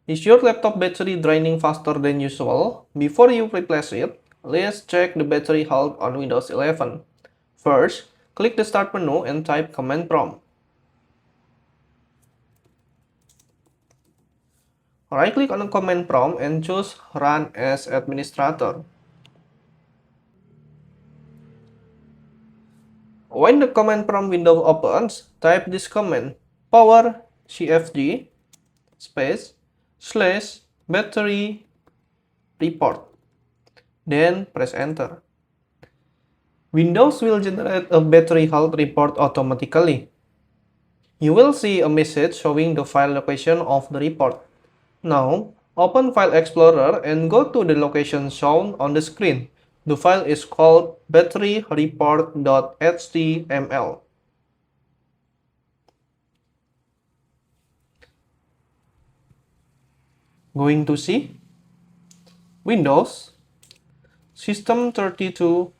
Is your laptop battery draining faster than usual? Before you replace it, let's check the battery health on Windows 11. First, click the Start menu and type Command Prompt. Right-click on the command prompt and choose Run as Administrator. When the command prompt window opens, type this command, power cfg space / battery report. Then press enter. Windows will generate a battery health report automatically. You will see a message showing the file location of the report. Now, open File Explorer and go to the location shown on the screen. The file is called batteryreport.html. Going to see Windows, System 32,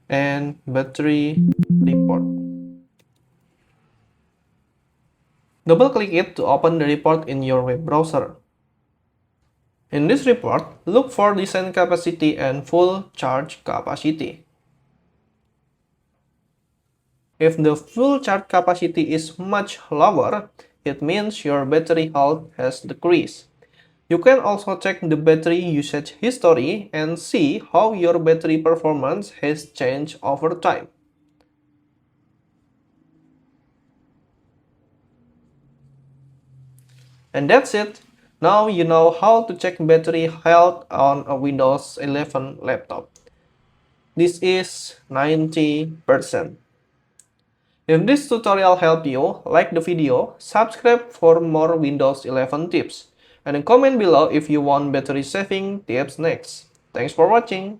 and Battery Report. Double-click it to open the report in your web browser. In this report, look for design capacity and full charge capacity. If the full charge capacity is much lower, it means your battery health has decreased. You can also check the battery usage history and see how your battery performance has changed over time. And that's it. Now you know how to check battery health on a Windows 11 laptop. This is 90%. If this tutorial helped you, like the video, subscribe for more Windows 11 tips, and comment below if you want battery saving tips next. Thanks for watching.